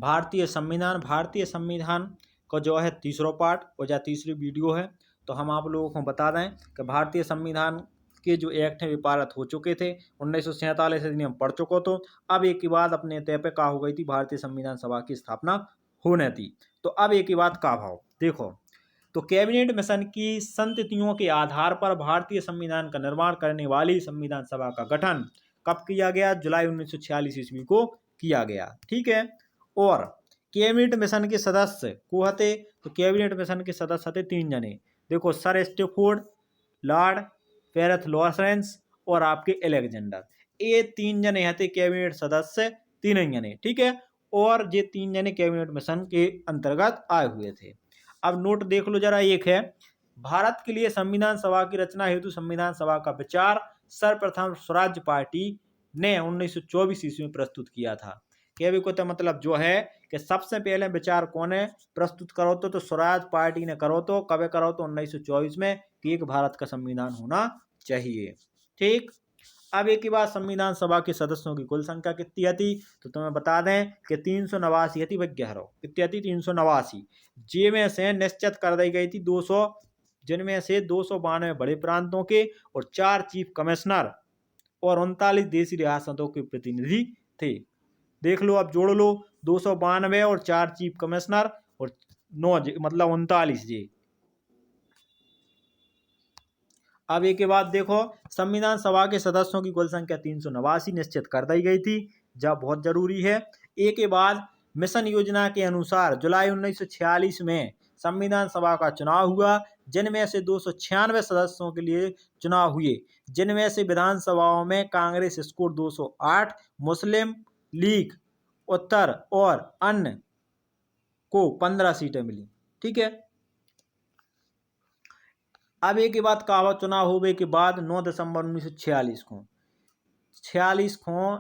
भारतीय संविधान का जो है तीसरा पार्ट और या तीसरी वीडियो है। तो हम आप लोगों को बता दें कि भारतीय संविधान के जो एक्ट हैं वे पारित हो चुके थे। 1947 अधिनियम पढ़ चुको। तो अब एक ही बात अपने तय पे का हो गई थी, भारतीय संविधान सभा की स्थापना होने थी। तो अब एक ही बात का भाव देखो, तो कैबिनेट मिशन की संततियों के आधार पर भारतीय संविधान का निर्माण करने वाली संविधान सभा का गठन कब किया गया? जुलाई 1946 ईस्वी को किया गया। ठीक है। और कैबिनेट मिशन के सदस्य को हते, तो कैबिनेट मिशन के सदस्य थे 3 जने। देखो, सर स्टैफोर्ड, लॉर्ड पेरेथ लॉरेंस और आपके अलेक्जेंडर, ये 3 जने हते कैबिनेट सदस्य, 3 जने। ठीक है। और ये 3 जने कैबिनेट मिशन के अंतर्गत आए हुए थे। अब नोट देख लो जरा। एक है, भारत के लिए संविधान सभा की रचना हेतु संविधान सभा का विचार सर्वप्रथम स्वराज्य पार्टी ने 1924 ईस्वी में प्रस्तुत किया था। क्या भी को तो मतलब जो है कि सबसे पहले विचार कौन है प्रस्तुत करो तो स्वराज पार्टी ने करो। तो कब करो? तो 1924 में कि एक भारत का संविधान होना चाहिए। ठीक। अब एक ही बात, संविधान सभा के सदस्यों की कुल संख्या कितनी थी? तो तुम्हें बता दें कि 389 थी। वैज्ञारो कितनी थी? 389। जिनमें से निश्चित कर दी गई थी 200, जिनमें से 292 बड़े प्रांतों के और 4 चीफ कमिश्नर और 39 देशी रियासतों के प्रतिनिधि थे। देख लो, अब जोड़ लो, 292 और 4 चीफ कमिश्नर और 9 मतलब 39 जी। अब एक के बाद देखो, संविधान सभा के सदस्यों की कुल संख्या 389 निश्चित कर दी गई थी, जब बहुत जरूरी है। एक के बाद मिशन योजना के अनुसार जुलाई 1946 में संविधान सभा का चुनाव हुआ, जिनमें से 296 सदस्यों के लिए चुनाव हुए, जिनमें से विधानसभाओं में कांग्रेस स्कोर 208, मुस्लिम लीग उत्तर और अन्य को 15 सीटें मिली। ठीक है। अब एक ही बात, कहा चुनाव होने के बाद 9 दिसंबर 1946 को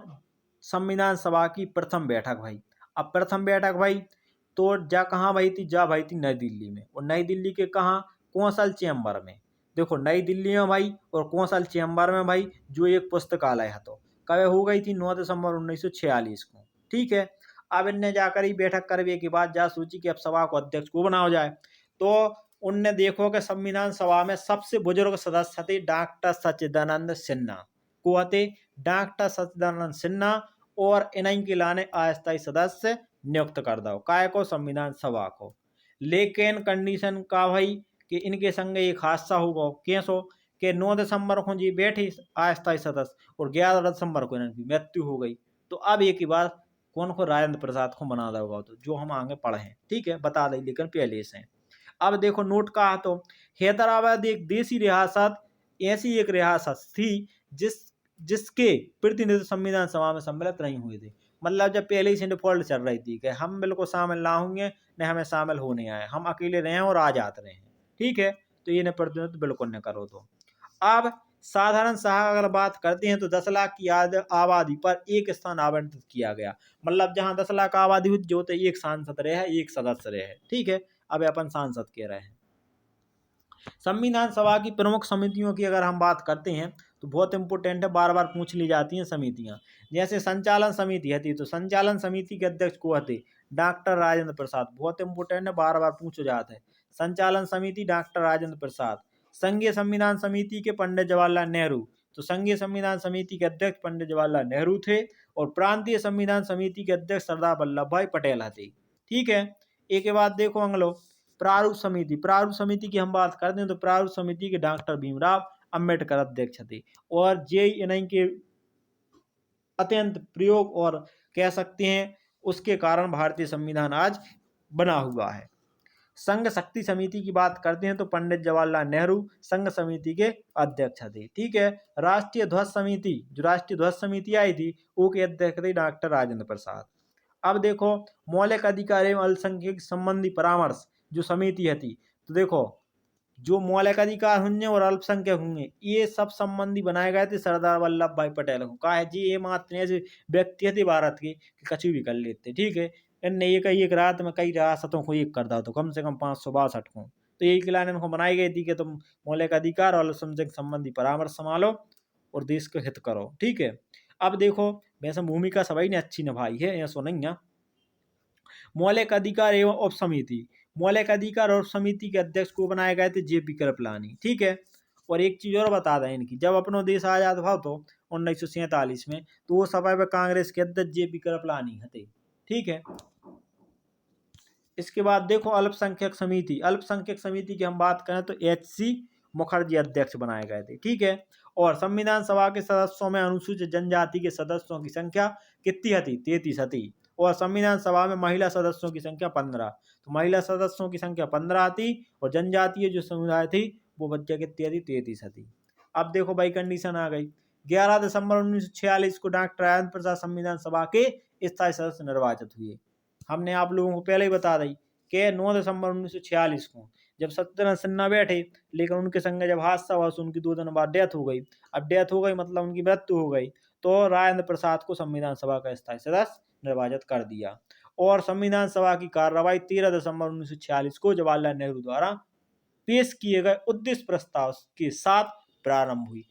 संविधान सभा की प्रथम बैठक भाई। अब प्रथम बैठक भाई तो जा कहाँ भाई थी? जा भाई थी नई दिल्ली में। और नई दिल्ली के कहाँ? कौंसल चैम्बर में। देखो, नई दिल्ली में भाई और कौंसल चैम्बर में भाई, जो एक पुस्तकालय है। तो कब हो गई थी? 9 दिसंबर 1946 को। ठीक है। अब इनने जाकर ही बैठक करने के बाद जा सोची कि अब सभा को अध्यक्ष को बनाया जाए। तो उनने देखो कि संविधान सभा में सबसे बुजुर्ग सदस्य थे डॉक्टर सच्चिदानंद सिन्हा को थे, डॉक्टर सच्चिदानंद सिन्हा। और इन्हीं के लाने अस्थायी सदस्य नियुक्त कर दो काय को? संविधान सभा को। लेकिन कंडीशन का भाई कि इनके संग एक हादसा होगा। कैसो? कि 9 दिसंबर को जी बैठी अस्थायी सदस्य और 11 दिसंबर को इनकी मृत्यु हो गई। तो अब एक ही बात, कौन को? राजेंद्र प्रसाद को बना दोगा। तो जो हम आगे पढ़े हैं, ठीक है, बता दें, लेकिन पहले से। अब देखो नोट कहा, तो हैदराबाद एक देशी रियासत, ऐसी एक रियासत थी जिसके प्रतिनिधि संविधान सभा में सम्मिलित नहीं हुए थे। मतलब जब पहले ही से डिफॉल्ट चल रही थी कि हम बिल्कुल शामिल ना होंगे, न हमें शामिल होने आए, हम अकेले रहे और आजाद रहे हैं। ठीक है। तो ये न प्रतिनिधित्व बिल्कुल न करो। तो अब साधारण सभा अगर बात करते हैं तो 10 लाख की आबादी पर एक स्थान आवंटित किया गया। मतलब जहां 10 लाख आबादी हुई, जो तो एक सांसद रहे, एक सदस्य रहे। ठीक है। अब अपन सांसद कह रहे हैं। संविधान सभा की प्रमुख समितियों की अगर हम बात करते हैं तो बहुत इंपोर्टेंट है, बार बार पूछ ली जाती हैं समितियां। जैसे संचालन समिति है, तो संचालन समिति के अध्यक्ष को होते डॉक्टर राजेंद्र प्रसाद। बहुत इंपोर्टेंट है, बार बार पूछा जाता है। संचालन समिति डॉक्टर राजेंद्र प्रसाद। संघीय संविधान समिति के पंडित जवाहरलाल नेहरू। तो संघीय संविधान समिति के अध्यक्ष पंडित जवाहरलाल नेहरू थे। और प्रांतीय संविधान समिति के अध्यक्ष सरदार वल्लभ भाई पटेल थे। ठीक है। एक के बाद देखो अंगलो, प्रारूप समिति की हम बात करते हैं तो प्रारूप समिति के डॉक्टर भीमराव अंबेडकर अध्यक्ष थे। और जे इन्हीं के अत्यंत प्रयोग और कह सकते हैं उसके कारण भारतीय संविधान आज बना हुआ है। संघ शक्ति समिति की बात करते हैं तो पंडित जवाहरलाल नेहरू संघ समिति के अध्यक्ष थे। ठीक है। राष्ट्रीय ध्वज समिति, जो राष्ट्रीय ध्वज समिति आई थी, वो के अध्यक्ष थे डॉक्टर राजेंद्र प्रसाद। अब देखो, मौलिक अधिकार एवं अल्पसंख्यक संबंधी परामर्श जो समिति है थी, तो देखो जो मौलिक अधिकार होंगे और अल्पसंख्यक होंगे, ये सब संबंधी बनाए गए थे सरदार वल्लभ भाई पटेल को। कहा है जी, ये मात्र ऐसे व्यक्ति थे भारत के कि कछु भी कर लेते। ठीक है। इनने एक रात में कई रियासतों को एक कर दिया, तो कम से कम 562 को। तो यही के लाने इनको बनाई गई थी कि तुम मौलिक अधिकार और अल्पसंख्यक संबंधी परामर्श संभालो और देश को हित करो। ठीक है। अब देखो, वैसे भूमिका सभी ने अच्छी निभाई है, ऐसा नहीं है। मौलिक अधिकार एवं उप समिति, मौलिक अधिकार और समिति के अध्यक्ष को बनाए गए थे जेपी कृपलानी। ठीक है। और एक चीज और बता दें इनकी, जब अपनो देश आजाद हुआ तो 1947 में, तो वो समय पे कांग्रेस के अध्यक्ष जेपी कृपलानी थे। ठीक है। इसके बाद देखो अल्पसंख्यक समिति, अल्पसंख्यक समिति की हम बात करें तो एचसी मुखर्जी अध्यक्ष बनाए गए थे। ठीक है। और संविधान सभा के सदस्यों में अनुसूचित जनजाति के सदस्यों की संख्या कितनी थी? 33 थी। और संविधान सभा में महिला सदस्यों की संख्या 15, तो महिला सदस्यों की संख्या 15 थी और जनजातीय जो समुदाय थी वो बच्चा कितनी थी? 33 थी। अब देखो भाई कंडीशन आ गई, 11 दिसंबर 1946 को डॉक्टर राजेंद्र प्रसाद संविधान सभा के स्थायी सदस्य निर्वाचित हुए। हमने आप लोगों को पहले ही बता दी कि 9 दिसंबर 1946 को जब सत्येंद्र सिन्हा बैठे, लेकिन उनके संग जब हादसा हुआ तो उनकी 2 दिन बाद डेथ हो गई। अब डेथ हो गई मतलब उनकी मृत्यु हो गई, तो राजेंद्र प्रसाद को संविधान सभा का स्थायी सदस्य निर्वाचित कर दिया। और संविधान सभा की कार्यवाही 13 दिसंबर 1946 को जवाहरलाल नेहरू द्वारा पेश किए गए उद्देश्य प्रस्ताव के साथ प्रारंभ हुई।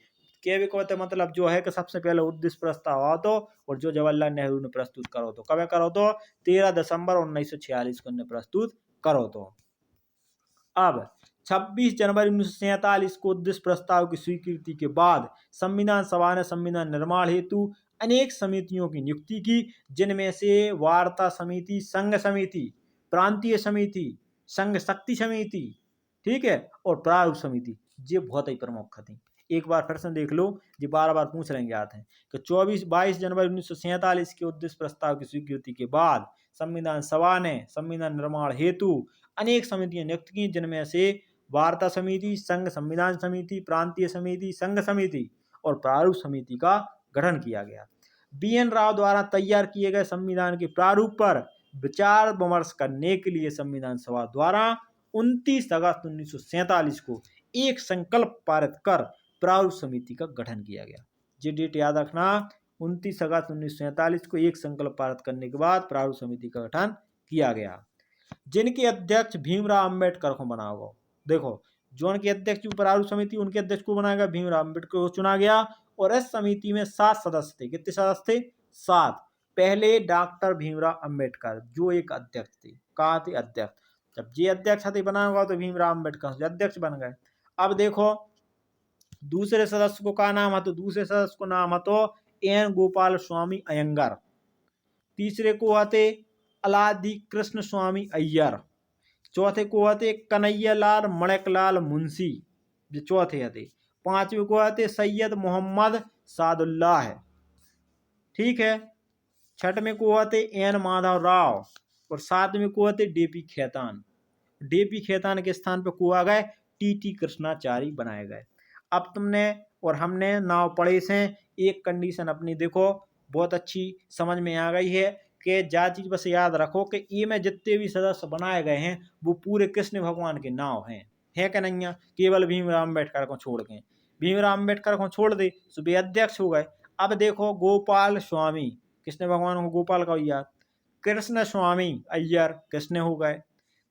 के भी कहते मतलब जो है कि सबसे पहले उद्देश्य प्रस्ताव आओ तो, और जो जवाहरलाल नेहरू ने प्रस्तुत करो तो कब करो तो 13 दिसंबर 1946 को प्रस्तुत करो तो। अब 26 जनवरी 1947 को उद्देश्य प्रस्ताव की स्वीकृति के बाद संविधान सभा ने संविधान निर्माण हेतु अनेक समितियों की नियुक्ति की, जिनमें से वार्ता समिति, संघ समिति, प्रांतीय समिति, संघ शक्ति समिति, ठीक है, और प्रारूप समिति, ये बहुत ही प्रमुख थी। एक बार फिर से देख लो, ये बार बार पूछ लेंगे आते हैं कि 22 जनवरी 1947 के उद्देश्य प्रस्ताव की स्वीकृति के बाद संविधान सभा ने संविधान निर्माण हेतु अनेक समितियां नियुक्त की, जिनमें से वार्ता समिति, संघ संविधान समिति, प्रांतीय समिति, संघ समिति और प्रारूप समिति का गठन किया गया। BN राव द्वारा तैयार किए गए संविधान के प्रारूप पर विचार विमर्श करने के लिए संविधान सभा द्वारा 29 अगस्त 1947 को एक संकल्प पारित कर प्रारूप समिति का गठन किया गया। ये डेट याद रखना, 29 अगस्त 1947 को एक संकल्प पारित करने के बाद प्रारूप समिति का गठन किया गया, जिनके अध्यक्ष भीमराव अंबेडकर को बनाया गया। देखो जो उनके अध्यक्ष प्रारूप समिति, उनके अध्यक्ष को बनाया गया, भीमराव अंबेडकर को चुना गया। और इस समिति में 7 सदस्य थे। कितने सदस्य थे? 7। पहले डॉक्टर भीमराव अंबेडकर जो एक अध्यक्ष थे। कहा थे? अध्यक्ष। जब ये अध्यक्ष थे बनाया हुआ तो भीमराव अंबेडकर अध्यक्ष बन गए। अब देखो दूसरे सदस्य को क्या नाम है? तो दूसरे सदस्य को नाम है तो एन गोपाल स्वामी अयंगर। तीसरे को आते अलादी कृष्ण स्वामी अय्यर। चौथे को आते कन्हैयालाल मणिकलाल मुंशी, जो चौथे आते। पांचवे को आते सैयद मोहम्मद सादुल्लाह है। ठीक है। छठवें को आते एन माधव राव और सातवें को आते DP खेतान। DP खेतान के स्थान पर को आ गए TT कृष्णाचारी बनाए गए। अब तुमने और हमने नाव पढ़े से एक कंडीशन अपनी देखो बहुत अच्छी समझ में आ गई है कि जा चीज बस याद रखो कि ये में जितने भी सदस्य बनाए गए हैं वो पूरे कृष्ण भगवान के नाव हैं, है कि नहीं? केवल भीमराव अम्बेडकर को छोड़ के, भीमराव अम्बेडकर को छोड़ दे तो वे अध्यक्ष हो गए। अब देखो गोपाल स्वामी, कृष्ण भगवान को गोपाल का याद, कृष्ण स्वामी अय्यर कृष्ण हो गए,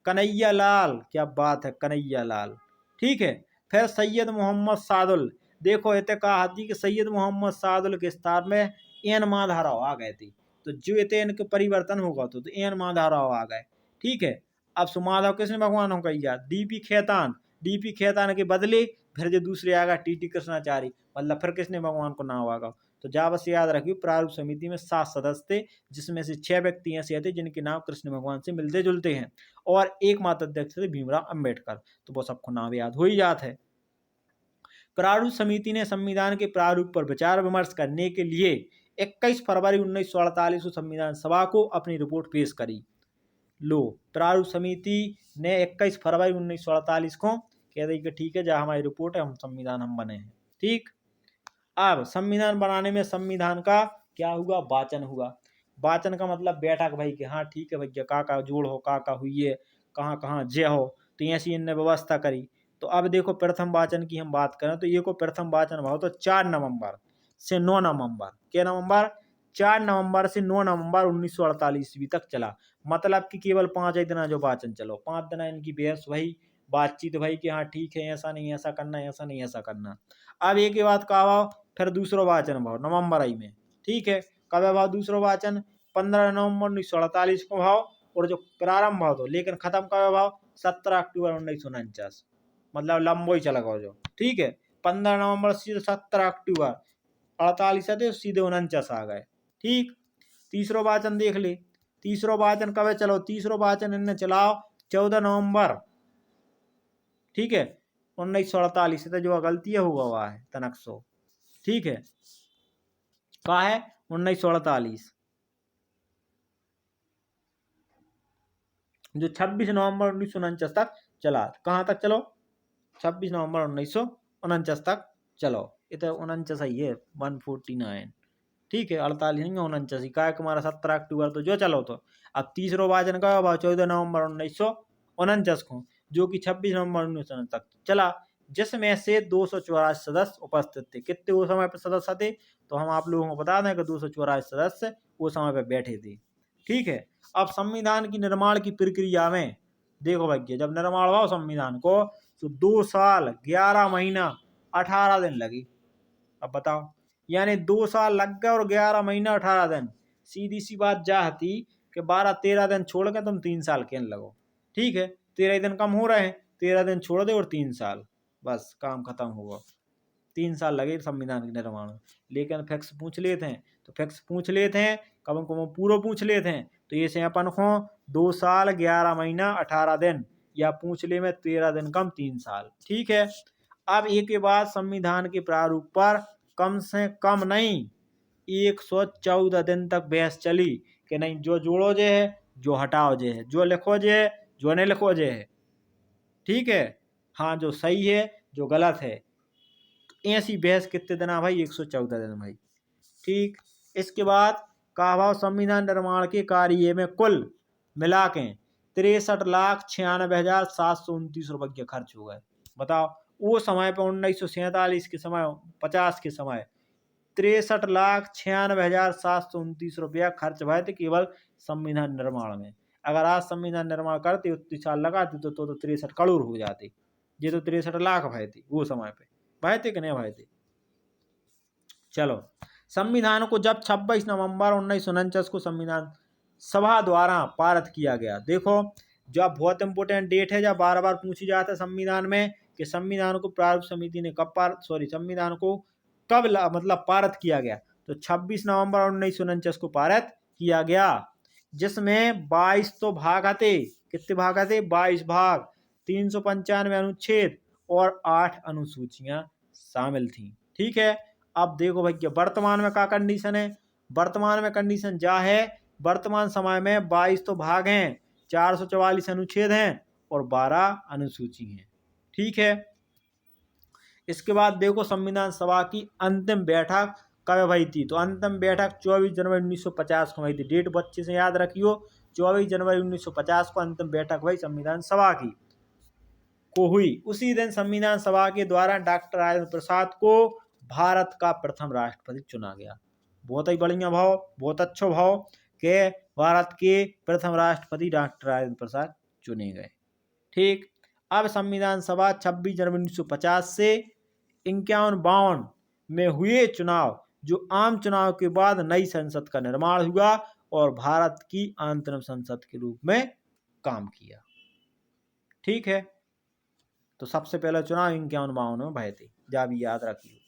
कन्हैया लाल, क्या बात है, कन्हैया लाल। ठीक है। फिर सैयद मोहम्मद सादुल, देखो इतने कहा थी कि सैयद मोहम्मद सादुल के स्थान में एन माधवराव आ गए थे, तो जो इतने इनके परिवर्तन होगा तो एन माधवराव आ गए। ठीक है। अब सुमाधव कृष्ण भगवान हो गई याद। DP खेतान, DP खेतान के बदले फिर जो दूसरे आ गए TT कृष्णाचारी, मतलब फिर कृष्ण भगवान को नाम आ गया। तो जा बस याद रखिए प्रारूप समिति में 7 सदस्य थे, जिसमें से 6 व्यक्ति ऐसे थे जिनके नाम कृष्ण भगवान से मिलते जुलते हैं, और एकमात्र अध्यक्ष थे भीमराव अम्बेडकर। तो वो सबको नाम याद हो ही जात है। प्रारूप समिति ने संविधान के प्रारूप पर विचार विमर्श करने के लिए 21 फरवरी 1948 को संविधान सभा को अपनी रिपोर्ट पेश करी। लो, प्रारूप समिति ने 21 फरवरी 1948 को कह दी कि ठीक है, जहाँ हमारी रिपोर्ट है, हम संविधान हम बने हैं। ठीक। अब संविधान बनाने में संविधान का क्या हुआ? वाचन हुआ। वाचन का मतलब बैठक भाई कि हाँ ठीक है भैया, का जोड़ हो, का हुई है, कहाँ कहाँ जय हो, तो ऐसी इनने व्यवस्था करी। तो अब देखो प्रथम वाचन की हम बात करें तो ये को प्रथम वाचन भाव तो 4 नवंबर से 9 नवंबर, क्या नवंबर? 4 नवंबर से 9 नवंबर 1948 ईस्वी तक चला। मतलब कि केवल 5 ही दिन जो वाचन चलो, 5 दिन इनकी बहस वही बातचीत भाई कि हाँ ठीक है, ऐसा नहीं ऐसा करना, ऐसा नहीं ऐसा करना। अब एक ही बात कहा, फिर दूसरा वाचन भाव नवंबर आई में। ठीक है। कब भाव दूसरा वाचन? 15 नवंबर 1948 को भाव, और जो प्रारंभ हुआ तो, लेकिन खत्म कब हुआ 17 अक्टूबर 1949, मतलब लंबो ही चला गया जो। ठीक है, 15 नवंबर सीधे 17 अक्टूबर 48 थे सीधे 49 आ गए। ठीक, तीसरो वाचन देख ले, तीसरो वाचन कब है, चलो तीसरो वाचन इनने चलाओ 14 नवंबर, ठीक है 1948 से, जो गलती हुआ है तनकसो, ठीक है कहा है 1948, जो 26 नवंबर 1949 तक चला। कहाँ तक चलो, 26 नवंबर 1949 तक चलो। इतना 49 ही है 149, ठीक है 48 नहीं 49 का हमारा 17 अक्टूबर तो जो चलो तो। अब तीसरो वाचन का 14 नवंबर 1949 को, जो कि 26 नवंबर 1949 तक चला, जिसमें से 284 सदस्य उपस्थित थे। कितने वो समय पर सदस्य थे, तो हम आप लोगों को बता दें कि 284 सदस्य वो समय पर बैठे थे। ठीक है, अब संविधान की निर्माण की प्रक्रिया में देखो भैया, जब निर्माण हुआ संविधान को तो 2 साल 11 महीना 18 दिन लगी। अब बताओ, यानी 2 साल लग गए और 11 महीना 18 दिन। सीधी सी बात जाती कि 12-13 दिन छोड़ के तुम 3 साल कहने लगो। ठीक है, 13 दिन कम हो रहे हैं, 13 दिन छोड़ दे और 3 साल, बस काम खत्म हुआ। 3 साल लगे संविधान के निर्माण में। लेकिन फैक्स पूछ लेते हैं तो फैक्स पूछ लेते हैं, कब को पूरा पूछ लेते हैं तो ये से अपन को 2 साल 11 महीना 18 दिन, या पूछ ले में 13 दिन कम 3 साल। ठीक है, अब एक के बाद संविधान के प्रारूप पर कम से कम नहीं 114 दिन तक बहस चली कि नहीं जो जोड़ो जे है, जो हटाओ जे है, जो लिखो जे है, जो नहीं लिखो जे है। ठीक है, हाँ जो सही है जो गलत है, ऐसी बहस कितने दिन भाई 114 दिन भाई। ठीक, इसके बाद कहा भाव संविधान निर्माण के कार्य में कुल मिला के 63,96,729 रुपये खर्च हो गए। बताओ, वो समय पे 1947 के समय 50 के समय 63,96,729 रुपया खर्च भए थे केवल संविधान निर्माण में। अगर आज संविधान निर्माण करते उतनी साल लगाते तो 63 करोड़ हो जाते। ये तो 63 लाख भए थे वो समय पे, भए थे कि नहीं भए थे। चलो, संविधान को जब 26 नवंबर 1949 को संविधान सभा द्वारा पारित किया गया। देखो, जब बहुत इंपोर्टेंट डेट है, जब बार बार पूछी जाता है संविधान में कि संविधान को प्रारूप समिति ने कब संविधान को कब मतलब पारित किया गया, तो 26 नवंबर 1949 को पारित किया गया, जिसमें 22 तो भाग आते। कितने भाग आते? 22 भाग, 395 अनुच्छेद और 8 अनुसूचियां शामिल थी। ठीक है, अब देखो भैया वर्तमान में क्या कंडीशन है। वर्तमान में कंडीशन जा है, वर्तमान समय में 22 तो भाग हैं, 444 अनुच्छेद हैं और 12 अनुसूची हैं। ठीक है, इसके बाद देखो संविधान सभा की अंतिम बैठक कब भई थी, तो अंतिम बैठक 24 जनवरी 1950 को हुई थी। डेट बच्चे से याद रखियो, 24 जनवरी 1950 को अंतिम बैठक हुई संविधान सभा की को हुई। उसी दिन संविधान सभा के द्वारा डॉक्टर राजेंद्र प्रसाद को भारत का प्रथम राष्ट्रपति चुना गया। बहुत ही बढ़िया भाव, बहुत अच्छा भाव के भारत के प्रथम राष्ट्रपति डॉक्टर राजेंद्र प्रसाद चुने गए। ठीक, अब संविधान सभा 26 जनवरी 1950 से 51-52 में हुए चुनाव, जो आम चुनाव के बाद नई संसद का निर्माण हुआ और भारत की अंतरिम संसद के रूप में काम किया। ठीक है, तो सबसे पहला चुनाव 51-52 में भये थे, जा भी याद रखिए।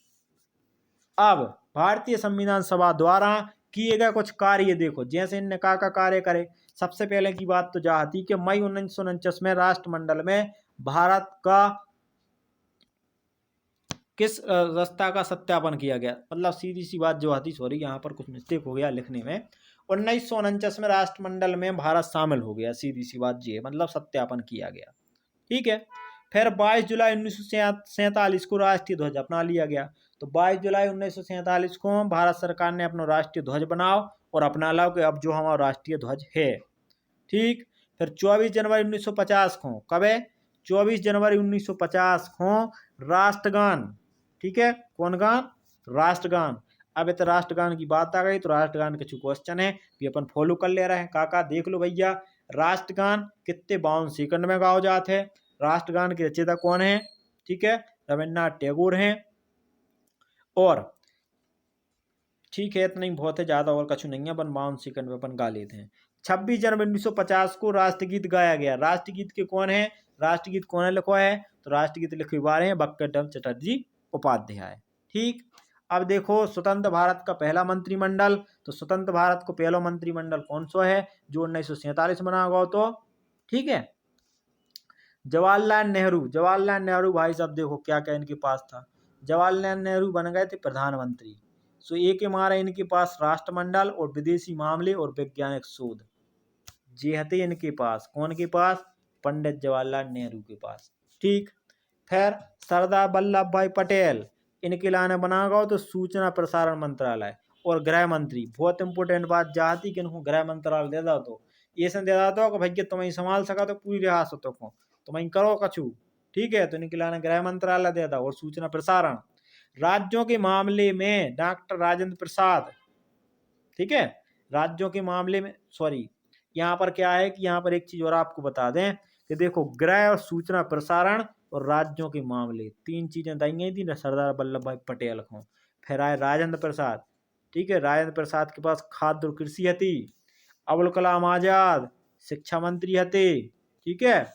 अब भारतीय संविधान सभा द्वारा किए गए कुछ कार्य देखो, जैसे इनने का कार्य करे। सबसे पहले की बात तो जाती कि मई 1949 में राष्ट्रमंडल में भारत का किस रास्ता का सत्यापन किया गया, मतलब सीधी सी बात जो आती, सॉरी यहाँ पर कुछ मिस्टेक हो गया लिखने में, 1949 में राष्ट्रमंडल में भारत शामिल हो गया। सीधी सी बात ये मतलब सत्यापन किया गया। ठीक है, फिर 22 जुलाई 1947 को राष्ट्रीय ध्वज अपना लिया गया। तो 22 जुलाई 1947 को भारत सरकार ने अपना राष्ट्रीय ध्वज बनाओ और अपना लाओ कि अब जो हमारा राष्ट्रीय ध्वज है। ठीक, फिर 24 जनवरी 1950 को कब है, 24 जनवरी 1950 को राष्ट्रगान। ठीक है, कौन गान? राष्ट्रगान। अब इतना राष्ट्रगान की बात आ गई तो राष्ट्रगान के क्वेश्चन है भी अपन फॉलो कर ले रहे हैं। काका देख लो भैया, राष्ट्रगान कितने 52 सेकंड में गाओ जाते हैं। राष्ट्रगान के रचयिता कौन है? ठीक है, रविन्द्रनाथ टैगोर हैं। और ठीक है, इतना ही बहुत है, ज्यादा और कछु नहीं है, अपन 52 सेकंड में अपन गा लेते हैं। 26 जनवरी 1950 को राष्ट्रगीत गाया गया। राष्ट्रगीत के कौन है, राष्ट्रगीत कौन है लिखवा है, तो राष्ट्रगीत लिखे बारे हैं बंकिम चटर्जी उपाध्याय। ठीक, अब देखो स्वतंत्र भारत का पहला मंत्रिमंडल, तो स्वतंत्र भारत को पहला मंत्रिमंडल कौन सा है, जो 1947 बना हुआ। तो ठीक है, जवाहरलाल नेहरू, जवाहरलाल नेहरू भाई साहब देखो क्या क्या इनके पास था। जवाहरलाल नेहरू बन गए थे प्रधानमंत्री। सो एक हमारा इनके पास राष्ट्रमंडल और विदेशी मामले और वैज्ञानिक शोध जे हते इनके पास, कौन के पास, पंडित जवाहरलाल नेहरू के पास। ठीक, फिर सरदार वल्लभ भाई पटेल, इनके लाने बना गया तो सूचना प्रसारण मंत्रालय और गृह मंत्री। बहुत इंपोर्टेंट बात जाती कि इनको गृह मंत्रालय दे दो, तो ये दे देता कि भैया तुम्हें संभाल सका तो पूरी रियासत को तुम्हें करो कछु। ठीक है, तो इनके लाने गृह मंत्रालय दे दो और सूचना प्रसारण। राज्यों के मामले में डॉक्टर राजेंद्र प्रसाद। ठीक है, राज्यों के मामले में, सॉरी यहाँ पर क्या है कि यहाँ पर एक चीज और आपको बता दें कि देखो गृह और सूचना प्रसारण और राज्यों के मामले, तीन चीजें दी गई थी सरदार वल्लभ भाई पटेल को। फिर आए राजेंद्र प्रसाद। ठीक है, राजेंद्र प्रसाद के पास खाद्य और कृषि हती। अबुल कलाम आजाद शिक्षा मंत्री हते। ठीक है,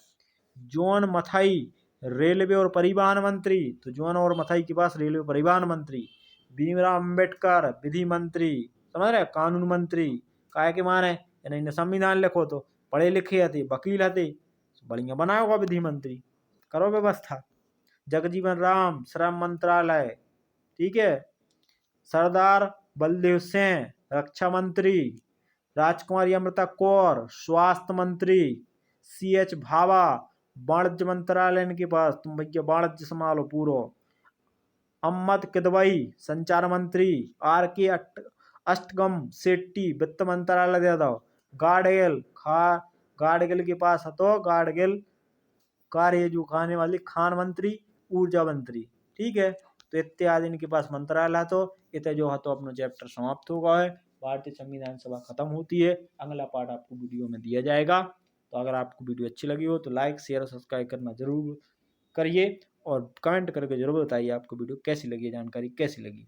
जॉन मथाई रेलवे और परिवहन मंत्री, तो जॉन और मथाई के पास रेलवे परिवहन मंत्री। भीमराव अम्बेडकर विधि मंत्री, समझ रहे, कानून मंत्री। काय के मारे इन्हें संविधान लिखो तो पढ़े लिखे हते, वकील हते, बढ़िया बनाओगा विधि मंत्री, करो व्यवस्था। जगजीवन राम श्रम मंत्रालय। ठीक है, सरदार बलदेव सिंह रक्षा मंत्री। राजकुमारी अमृता कौर स्वास्थ्य मंत्री। CH भाभा वाणिज्य मंत्रालय इनके पास, तुम भैया वाणिज्य संभालो पूरो। अहमद किदवई संचार मंत्री। RK अष्टगम शेट्टी वित्त मंत्रालय दे दो। गाडगिल के पास है तो गाडगिल कार्य जो खाने वाली खान मंत्री ऊर्जा मंत्री। ठीक है, तो इत्यादि इनके पास मंत्रालय तो इत जो है तो अपना चैप्टर समाप्त होगा है। भारतीय संविधान सभा खत्म होती है। अगला पार्ट आपको वीडियो में दिया जाएगा। तो अगर आपको वीडियो अच्छी लगी हो तो लाइक शेयर और सब्सक्राइब करना जरूर करिए और कमेंट करके जरूर बताइए आपको वीडियो कैसी लगी, जानकारी कैसी लगी।